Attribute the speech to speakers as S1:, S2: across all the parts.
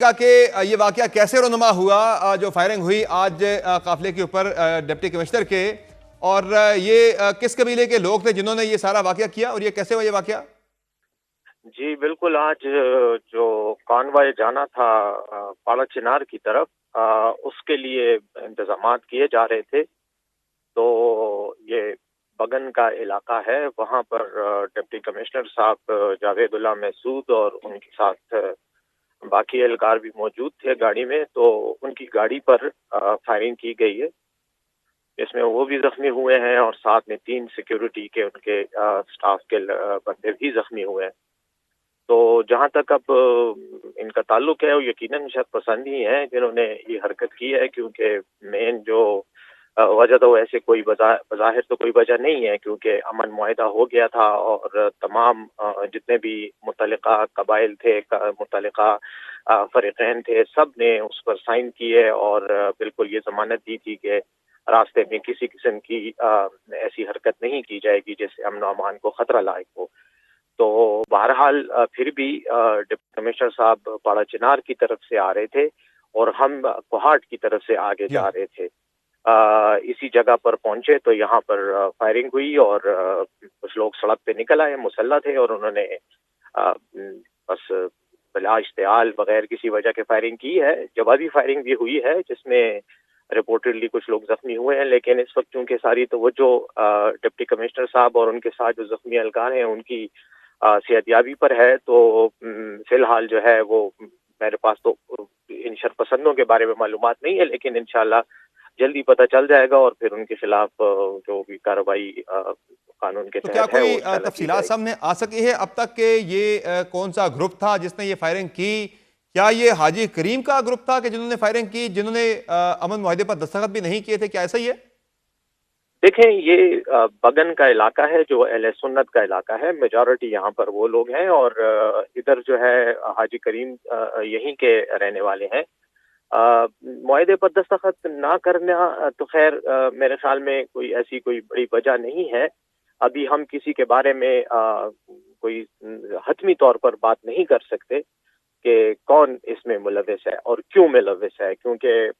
S1: کہ یہ واقعہ کیسے رونما ہوا جو فائرنگ ہوئی آج قافلے کے اوپر ڈپٹی کمشنر کے، اور یہ کس قبیلے کے لوگ تھے جنہوں نے یہ سارا واقعہ کیا، اور یہ کیسے ہوا یہ واقعہ؟
S2: جی بالکل، آج جو کانوائے جانا تھا پاڑا چنار کی طرف، اس کے لیے انتظامات کیے جا رہے تھے۔ تو یہ بگن کا علاقہ ہے، وہاں پر ڈپٹی کمشنر صاحب جاوید اللہ محسود اور ان کے ساتھ باقی اہلکار بھی موجود تھے گاڑی میں، تو ان کی گاڑی پر فائرنگ کی گئی ہے، اس میں وہ بھی زخمی ہوئے ہیں اور ساتھ میں 3 سیکیورٹی کے ان کے سٹاف کے بندے بھی زخمی ہوئے ہیں۔ تو جہاں تک اب ان کا تعلق ہے، وہ یقیناً شرط پسند ہی ہیں جنہوں نے یہ حرکت کی ہے، کیونکہ مین جو وجہ تو ایسے کوئی بظاہر تو کوئی وجہ نہیں ہے، کیونکہ امن معاہدہ ہو گیا تھا اور تمام جتنے بھی متعلقہ قبائل تھے، متعلقہ فریقین تھے، سب نے اس پر سائن کیے اور بالکل یہ ضمانت دی تھی کہ راستے میں کسی قسم کی ایسی حرکت نہیں کی جائے گی جس سے امن و امان کو خطرہ لاحق ہو۔ تو بہرحال پھر بھی ڈپٹی کمشنر صاحب پاڑا چنار کی طرف سے آ رہے تھے اور ہم کوہاٹ کی طرف سے آگے جا رہے تھے۔ اسی جگہ پر پہنچے تو یہاں پر فائرنگ ہوئی اور کچھ لوگ سڑک پہ نکل آئے، مسلح تھے، اور انہوں نے بس بلا اشتعال بغیر کسی وجہ کے فائرنگ کی ہے۔ جوابی فائرنگ بھی ہوئی ہے جس میں رپورٹڈلی کچھ لوگ زخمی ہوئے ہیں، لیکن اس وقت چونکہ ساری توجہ ڈپٹی کمشنر صاحب اور ان کے ساتھ جو زخمی اہلکار ہیں ان کی صحت یابی پر ہے، تو فی الحال جو ہے وہ میرے پاس تو ان شرپسندوں کے بارے میں معلومات نہیں ہے، لیکن انشاءاللہ جلدی پتہ چل جائے گا اور پھر ان کے خلاف جو بھی کارروائی قانون کے
S1: تو کیا
S2: تحت ہے وہ
S1: کوئی
S2: انشاءاللہ کی
S1: تفصیلات
S2: جائے گی۔
S1: سامنے آ سکی ہے اب تک کہ یہ کون سا گروپ تھا جس نے یہ فائرنگ کی؟ کیا یہ حاجی کریم کا گروپ تھا کہ جنہوں نے فائرنگ کی، جنہوں نے امن معاہدے پر دستخط بھی نہیں کیے تھے؟ کیا ایسا ہی ہے؟
S2: دیکھیں، یہ بگن کا علاقہ ہے جو اہل سنت کا علاقہ ہے، میجورٹی یہاں پر وہ لوگ ہیں، اور ادھر جو ہے حاجی کریم یہیں کے رہنے والے ہیں۔ معاہدے پر دستخط نہ کرنا تو خیر میرے خیال میں کوئی ایسی کوئی بڑی وجہ نہیں ہے۔ ابھی ہم کسی کے بارے میں کوئی حتمی طور پر بات نہیں کر سکتے کہ کون اس میں ملوث ہے اور کیوں ملوث ہے، کیونکہ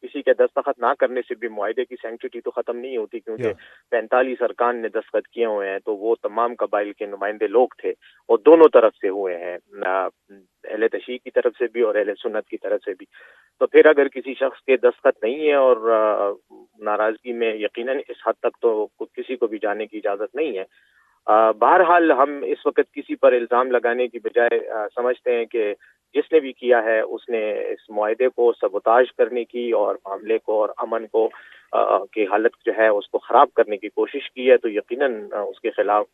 S2: کسی کے دستخط نہ کرنے سے بھی معاہدے کی سینکٹیٹی تو ختم نہیں ہوتی، کیونکہ 45 ارکان نے دستخط کیے ہوئے ہیں، تو وہ تمام قبائل کے نمائندے لوگ تھے اور دونوں طرف سے ہوئے ہیں، اہل تشیع کی طرف سے بھی اور اہل سنت کی طرف سے بھی۔ تو پھر اگر کسی شخص کے دستخط نہیں ہے اور ناراضگی میں یقیناً اس حد تک تو کسی کو بھی جانے کی اجازت نہیں ہے۔ بہرحال ہم اس وقت کسی پر الزام لگانے کی بجائے سمجھتے ہیں کہ جس نے بھی کیا ہے اس نے اس معاہدے کو سبوتاژ کرنے کی اور معاملے کو اور امن کو کی حالت جو ہے اس کو خراب کرنے کی کوشش کی ہے، تو یقیناً اس کے خلاف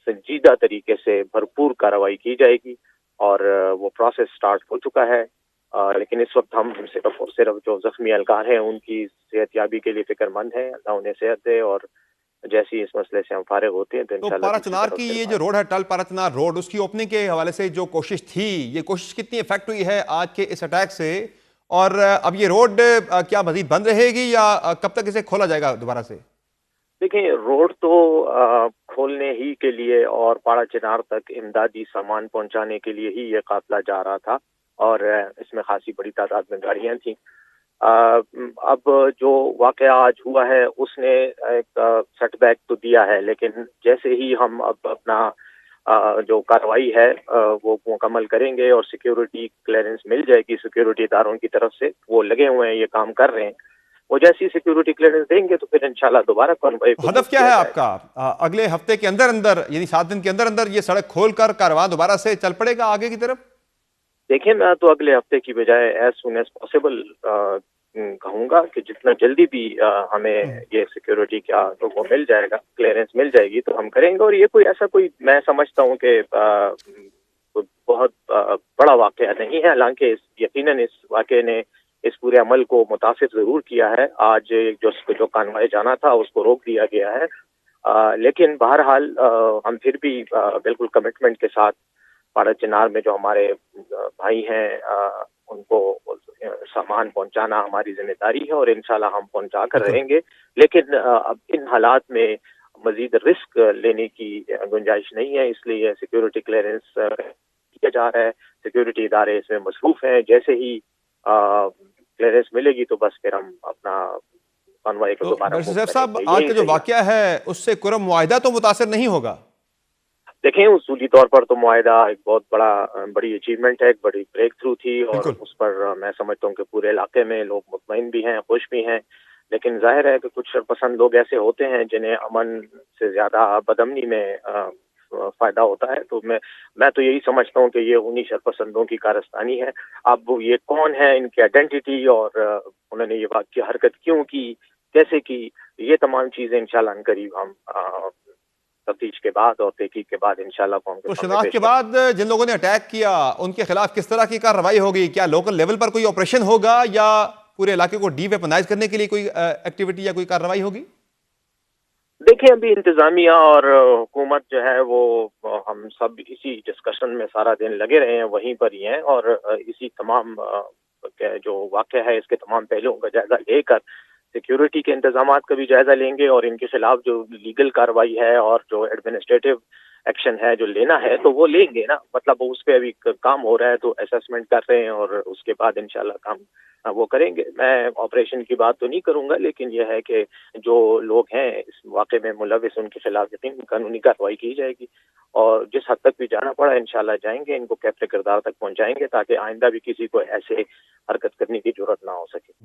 S2: سنجیدہ طریقے سے بھرپور کارروائی کی جائے گی، اور وہ پروسیس سٹارٹ ہو چکا ہے۔ لیکن اس وقت ہم صرف اور صرف جو زخمی اہلکار ہیں ان کی صحت یابی کے لیے فکر مند ہیں، اللہ انہیں صحت دے، اور جیسی اس مسئلے سے ہم فارغ ہوتے ہیں تو
S1: تو
S2: انشاءاللہ
S1: پارا
S2: دوسری
S1: چنار
S2: طرف
S1: کی
S2: سے
S1: یہ جو
S2: بات۔
S1: روڈ ہے، ٹل پارا چنار روڈ، اس کی اوپننگ کے حوالے سے جو کوشش تھی، یہ کوشش کتنی ایفیکٹ ہوئی ہے آج کے اس اٹیک سے؟ اور اب یہ روڈ کیا مزید بند رہے گی یا کب تک اسے کھولا جائے گا دوبارہ سے؟
S2: دیکھیں، روڈ تو کھولنے ہی کے لیے اور پاڑا چنار تک امدادی سامان پہنچانے کے لیے ہی یہ قافلہ جا رہا تھا، اور اس میں خاصی بڑی تعداد میں گاڑیاں تھیں۔ اب جو واقعہ آج ہوا ہے اس نے ایک سیٹ بیک تو دیا ہے، لیکن جیسے ہی ہم اب اپنا جو کارروائی ہے وہ مکمل کریں گے اور سیکیورٹی کلیئرنس مل جائے گی سیکیورٹی اداروں کی طرف سے، وہ لگے ہوئے ہیں، یہ کام کر رہے ہیں، وہ جیسی سیکیورٹی کلیئرنس دیں گے تو پھر انشاءاللہ دوبارہ کانوائے کو موو
S1: ہدف کیا
S2: کیا
S1: ہے
S2: جائے
S1: آپ
S2: گا۔
S1: کا؟ اگلے ہفتے کے اندر اندر، یعنی 7 دن کے اندر اندر یہ سڑک کھول کر کارواں دوبارہ سے چل پڑے گا آگے کی طرف؟
S2: دیکھیں، میں تو اگلے ہفتے کی بجائے ایز سون ایز پاسبل کہوں گا کہ جتنا جلدی بھی ہمیں یہ سیکیورٹی کا وہ مل جائے گا، کلیئرنس مل جائے گی تو ہم کریں گے، اور یہ کوئی ایسا کوئی میں سمجھتا ہوں کہ بہت بڑا واقعہ نہیں ہے، حالانکہ یقیناً اس واقعے نے اس پورے عمل کو متاثر ضرور کیا ہے۔ آج جو کانوائے جانا تھا اس کو روک دیا گیا ہے، لیکن بہرحال ہم پھر بھی بالکل کمٹمنٹ کے ساتھ پاڑا چنار میں جو ہمارے بھائی ہیں ان کو سامان پہنچانا ہماری ذمہ داری ہے، اور انشاءاللہ ہم پہنچا کر
S1: بالکل۔
S2: رہیں گے، لیکن اب ان حالات میں مزید رسک لینے کی گنجائش نہیں ہے، اس لیے سیکیورٹی کلیئرنس کیا جا رہا ہے. سیکورٹی ادارے اس میں مصروف ہیں. جیسے ہی کلیئرنس ملے گی تو بس پھر ہم اپنا کانوائے کو
S1: تو
S2: دوبارہ
S1: بیرسٹر
S2: موو
S1: صاحب
S2: کریں
S1: صاحب
S2: گے.
S1: آج
S2: یہی
S1: کا جو
S2: صحیح ہے.
S1: واقعہ ہے اس سے کرم معاہدہ تو متاثر نہیں ہوگا؟
S2: دیکھیں اصولی طور پر تو معاہدہ ایک بہت بڑی اچیومنٹ ہے, ایک بڑی بریک تھرو تھی, اور
S1: بالکل.
S2: اس پر میں سمجھتا ہوں کہ پورے علاقے میں لوگ مطمئن بھی ہیں, خوش بھی ہیں. لیکن ظاہر ہے کہ کچھ شرپسند لوگ ایسے ہوتے ہیں جنہیں امن سے زیادہ بدامنی میں فائدہ ہوتا ہے. تو میں تو یہی سمجھتا ہوں کہ یہ انہی شرپسندوں کی کارستانی ہے. اب یہ کون ہے, ان کی آئیڈینٹی اور انہوں نے یہ واقعی حرکت کیوں کی, کیسے کی, یہ تمام چیزیں انشاءاللہ عنقریب ہم تفتیش کے بعد اور تحقیق کے بعد انشاءاللہ قوم کے
S1: تو
S2: سامنے
S1: شناخت
S2: پیش
S1: کے
S2: کریں.
S1: بعد جن لوگوں نے اٹیک کیا ان کے خلاف کس طرح کی کارروائی ہوگی؟ کیا لوکل لیول پر کوئی آپریشن ہوگا یا پورے علاقے کو ڈی ویپنائز کرنے کے لیے کوئی ایکٹیویٹی یا کوئی کارروائی ہوگی؟
S2: دیکھیں ابھی انتظامیہ اور حکومت جو ہے وہ ہم سب اسی ڈسکشن میں سارا دن لگے رہے ہیں, وہیں پر ہی ہیں, اور اسی تمام جو واقعہ ہے اس کے تمام پہلوؤں کا جائزہ لے کر سیکیورٹی کے انتظامات کا بھی جائزہ لیں گے, اور ان کے خلاف جو لیگل کارروائی ہے اور جو ایڈمنسٹریٹو ایکشن ہے جو لینا ہے تو وہ لیں گے نا. مطلب اس پہ ابھی کام ہو رہا ہے تو اسیسمنٹ کر رہے ہیں, اور اس کے بعد انشاءاللہ کام وہ کریں گے. میں آپریشن کی بات تو نہیں کروں گا, لیکن یہ ہے کہ جو لوگ ہیں اس واقعے میں ملوث ان کے خلاف یقین قانونی کارروائی کی جائے گی, اور جس حد تک بھی جانا پڑا انشاءاللہ جائیں گے, ان کو کیفر کردار تک پہنچائیں گے تاکہ آئندہ بھی کسی کو ایسے حرکت کرنے کی ضرورت نہ ہو سکے.